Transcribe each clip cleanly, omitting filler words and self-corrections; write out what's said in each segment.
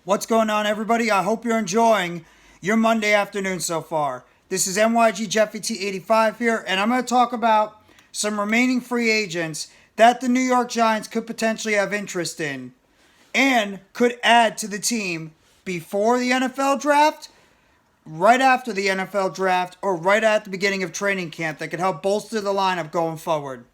What's going on, everybody? I hope you're enjoying your Monday afternoon so far. This is NYG Jeffy T85 here, and I'm going to talk about some remaining free agents that the New York Giants could potentially have interest in and could add to the team before the NFL draft, right after the NFL draft, or right at the beginning of training camp that could help bolster the lineup going forward.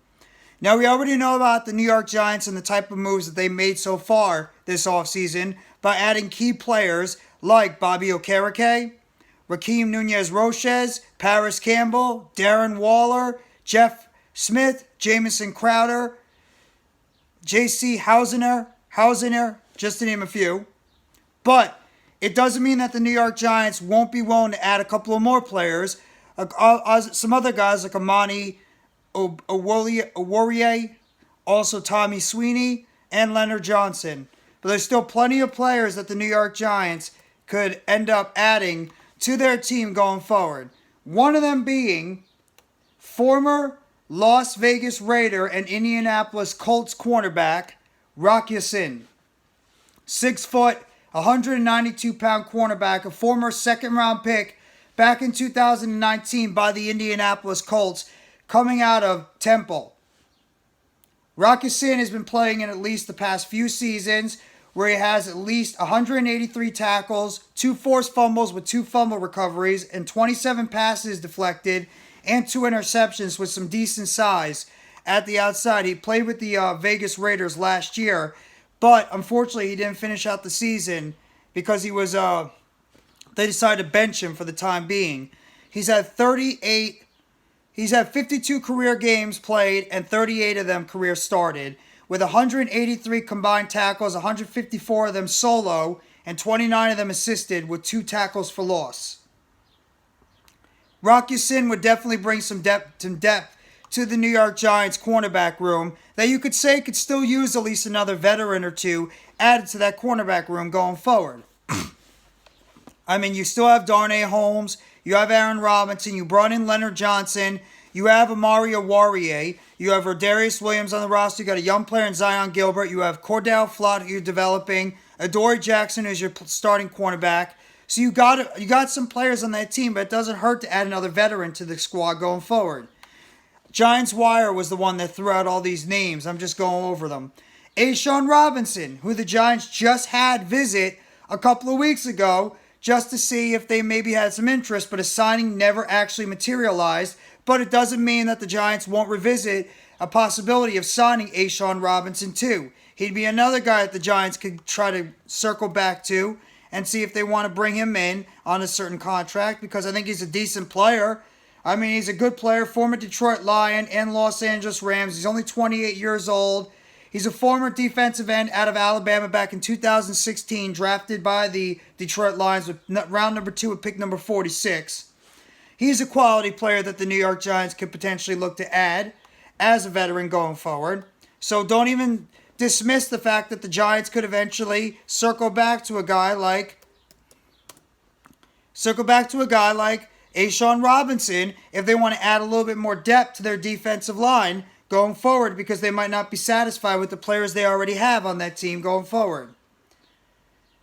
Now, we already know about the New York Giants and the type of moves that they made so far this offseason by adding key players like Bobby Okereke, Raheem Nunez-Roches, Paris Campbell, Darren Waller, Jeff Smith, Jamison Crowder, J.C. Hausener, just to name a few. But it doesn't mean that the New York Giants won't be willing to add a couple of more players. Some other guys like Amani Oruwariye, also Tommy Sweeney, and Leonard Johnson. But there's still plenty of players that the New York Giants could end up adding to their team going forward. One of them being former Las Vegas Raider and Indianapolis Colts cornerback Rock Ya-Sin. 6 foot, 192-pound cornerback, a former second-round pick back in 2019 by the Indianapolis Colts, coming out of Temple. Rock Ya-Sin has been playing in at least the past few seasons, where he has at least 183 tackles, 2 forced fumbles with 2 fumble recoveries, and 27 passes deflected, and 2 interceptions with some decent size at the outside. He played with the Vegas Raiders last year, but unfortunately he didn't finish out the season because he was they decided to bench him for the time being. He's had 52 career games played and 38 of them career started, with 183 combined tackles, 154 of them solo, and 29 of them assisted with 2 tackles for loss. Rock Ya-Sin would definitely bring some depth to the New York Giants cornerback room that you could say could still use at least another veteran or two added to that cornerback room going forward. I mean, you still have Darnay Holmes, you have Aaron Robinson, you brought in Leonard Johnson, you have Amari Oruwariye, you have Rodarius Williams on the roster, you got a young player in Zion Gilbert, you have Cordell Flott who you're developing, Adoree Jackson is your starting cornerback. So you got some players on that team, but it doesn't hurt to add another veteran to the squad going forward. GiantsWire was the one that threw out all these names. I'm just going over them. A'Shawn Robinson, who the Giants just had visit a couple of weeks ago, just to see if they maybe had some interest, but a signing never actually materialized. But it doesn't mean that the Giants won't revisit a possibility of signing A'Shawn Robinson too. He'd be another guy that the Giants could try to circle back to and see if they want to bring him in on a certain contract, because I think he's a decent player. I mean, he's a good player, former Detroit Lion and Los Angeles Rams. He's only 28 years old. He's a former defensive end out of Alabama back in 2016, drafted by the Detroit Lions with round number 2 with pick number 46. He's a quality player that the New York Giants could potentially look to add as a veteran going forward. So don't even dismiss the fact that the Giants could eventually circle back to a guy like A'Shawn Robinson if they want to add a little bit more depth to their defensive line going forward, because they might not be satisfied with the players they already have on that team going forward.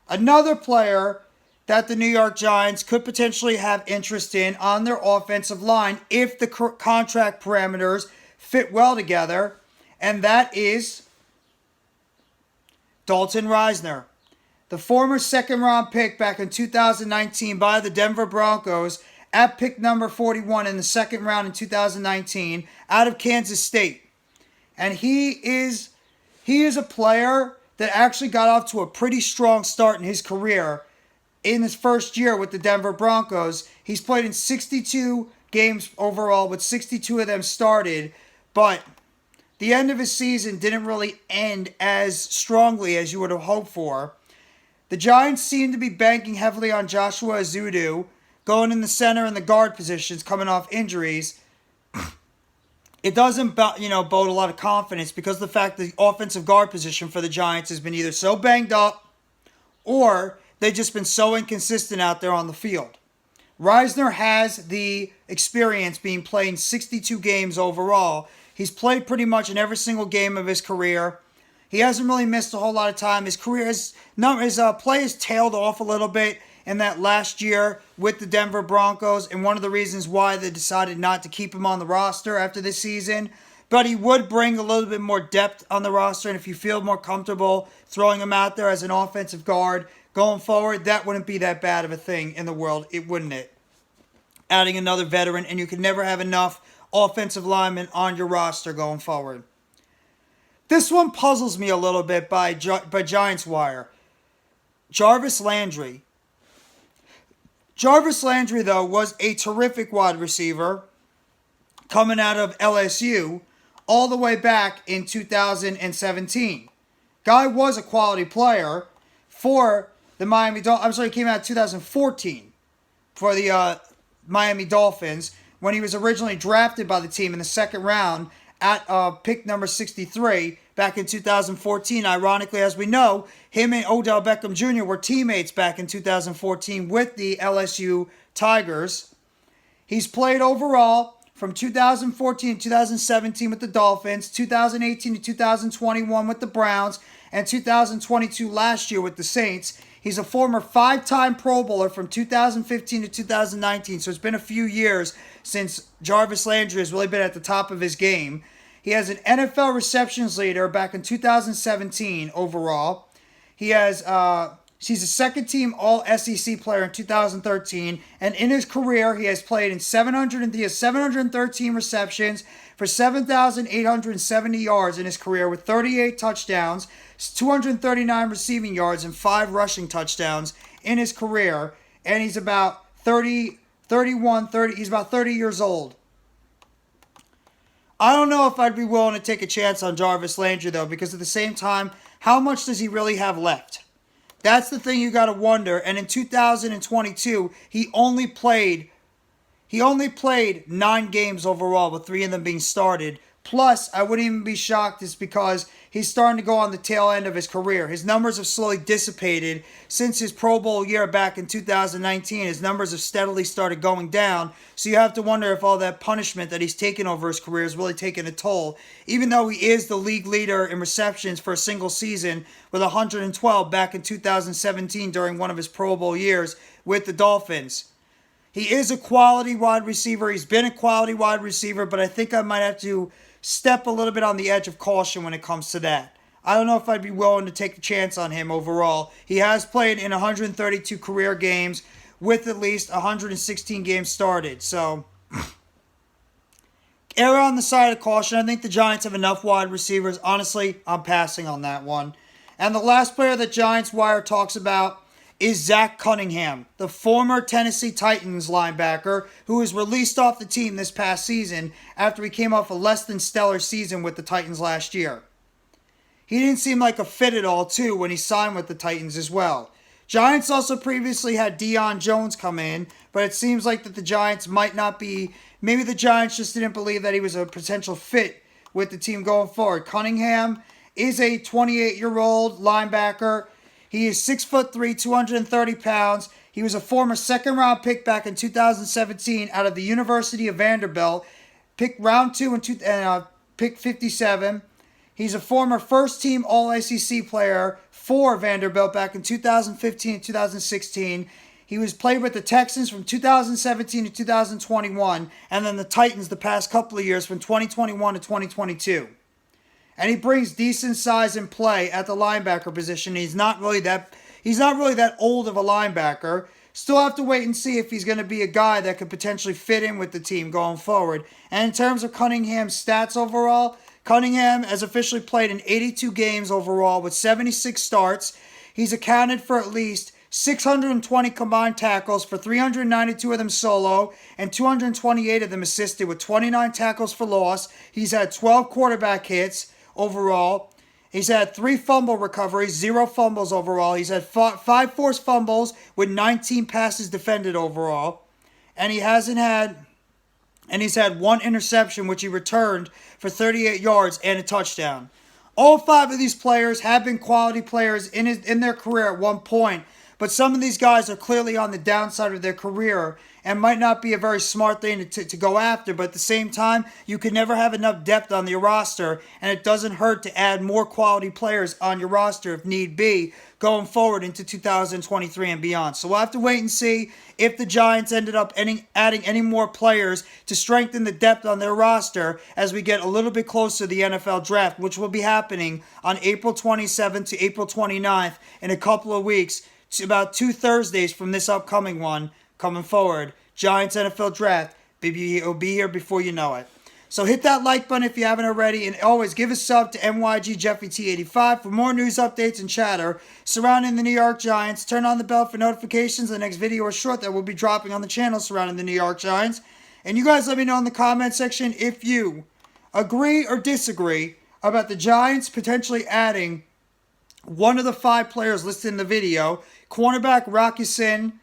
Another player that the New York Giants could potentially have interest in on their offensive line if the contract parameters fit well together, and that is Dalton Risner. The former second-round pick back in 2019 by the Denver Broncos at pick number 41 in the second round in 2019 out of Kansas State. And he is a player that actually got off to a pretty strong start in his career in his first year with the Denver Broncos. He's played in 62 games overall, with 62 of them started, but the end of his season didn't really end as strongly as you would have hoped for. The Giants seem to be banking heavily on Joshua Ezeudu, going in the center and the guard positions, coming off injuries. It doesn't bode a lot of confidence, because of the fact that the offensive guard position for the Giants has been either so banged up or they've just been so inconsistent out there on the field. Risner has the experience being played in 62 games overall. He's played pretty much in every single game of his career. He hasn't really missed a whole lot of time. His career, his play has tailed off a little bit in that last year with the Denver Broncos, and one of the reasons why they decided not to keep him on the roster after this season. But he would bring a little bit more depth on the roster, and if you feel more comfortable throwing him out there as an offensive guard going forward, that wouldn't be that bad of a thing in the world, wouldn't it? Adding another veteran, and you could never have enough offensive linemen on your roster going forward. This one puzzles me a little bit by GiantsWire. Jarvis Landry. Jarvis Landry, though, was a terrific wide receiver coming out of LSU all the way back in 2017. Guy was a quality player for the Miami Dolphins. I'm sorry, he came out in 2014 for the Miami Dolphins when he was originally drafted by the team in the second round at pick number 63 back in 2014. Ironically, as we know, him and Odell Beckham Jr. were teammates back in 2014 with the LSU Tigers. He's played overall from 2014 to 2017 with the Dolphins, 2018 to 2021 with the Browns, and 2022 last year with the Saints. He's a former 5-time Pro Bowler from 2015 to 2019, so it's been a few years since Jarvis Landry has really been at the top of his game. He has an NFL receptions leader back in 2017 overall. He's a second-team All-SEC player in 2013, and in his career, he has 713 receptions for 7,870 yards in his career with 38 touchdowns, 239 receiving yards, and 5 rushing touchdowns in his career, and he's about 30 years old. I don't know if I'd be willing to take a chance on Jarvis Landry, though, because at the same time, how much does he really have left? That's the thing you got to wonder. And in 2022, he only played 9 games overall, with 3 of them being started. Plus, I wouldn't even be shocked just because he's starting to go on the tail end of his career. His numbers have slowly dissipated since his Pro Bowl year back in 2019. His numbers have steadily started going down. So you have to wonder if all that punishment that he's taken over his career is really taking a toll. Even though he is the league leader in receptions for a single season with 112 back in 2017 during one of his Pro Bowl years with the Dolphins. He is a quality wide receiver. He's been a quality wide receiver, but I think I might have to step a little bit on the edge of caution when it comes to that. I don't know if I'd be willing to take a chance on him overall. He has played in 132 career games with at least 116 games started. So, err on the side of caution. I think the Giants have enough wide receivers. Honestly, I'm passing on that one. And the last player that GiantsWire talks about is Zach Cunningham, the former Tennessee Titans linebacker who was released off the team this past season after he came off a less than stellar season with the Titans last year. He didn't seem like a fit at all, too, when he signed with the Titans as well. Giants also previously had Deion Jones come in, but it seems like that the Giants might not be. Maybe the Giants just didn't believe that he was a potential fit with the team going forward. Cunningham is a 28-year-old linebacker. He is 6'3", 230 pounds. He was a former second-round pick back in 2017 out of the University of Vanderbilt. Picked round 2 and pick 57. He's a former first-team All-SEC player for Vanderbilt back in 2015 and 2016. He was played with the Texans from 2017 to 2021, and then the Titans the past couple of years from 2021 to 2022. And he brings decent size and play at the linebacker position. He's not really that old of a linebacker. Still have to wait and see if he's going to be a guy that could potentially fit in with the team going forward. And in terms of Cunningham's stats overall, Cunningham has officially played in 82 games overall with 76 starts. He's accounted for at least 620 combined tackles, for 392 of them solo and 228 of them assisted, with 29 tackles for loss. He's had 12 quarterback hits overall. He's had 3 fumble recoveries, 0 fumbles overall. He's had 5 forced fumbles with 19 passes defended overall. And he's had 1 interception, which he returned for 38 yards and a touchdown. All 5 of these players have been quality players in their career at one point, But some of these guys are clearly on the downside of their career and might not be a very smart thing to go after. But at the same time, you can never have enough depth on your roster, and it doesn't hurt to add more quality players on your roster if need be going forward into 2023 and beyond. So we'll have to wait and see if the Giants ended up adding any more players to strengthen the depth on their roster as we get a little bit closer to the NFL draft, which will be happening on April 27th to April 29th in a couple of weeks, about 2 Thursdays from this upcoming one coming forward. Giants NFL Draft, it'll be here before you know it. So hit that like button if you haven't already, and always give a sub to NYG Jeffy T85 for more news updates and chatter surrounding the New York Giants. Turn on the bell for notifications. The next video or short that will be dropping on the channel surrounding the New York Giants. And you guys let me know in the comment section if you agree or disagree about the Giants potentially adding one of the 5 players listed in the video: cornerback Rocky Sin,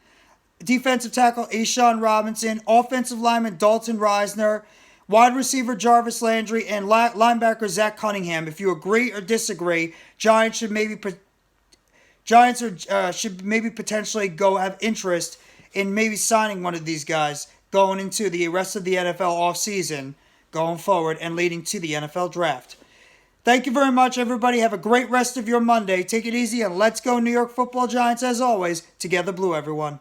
defensive tackle A'Shawn Robinson, offensive lineman Dalton Risner, wide receiver Jarvis Landry, and linebacker Zach Cunningham. If you agree or disagree, Giants should maybe potentially go have interest in maybe signing one of these guys going into the rest of the NFL offseason going forward and leading to the NFL draft. Thank you very much, everybody. Have a great rest of your Monday. Take it easy, and let's go New York Football Giants as always. Together blue, everyone.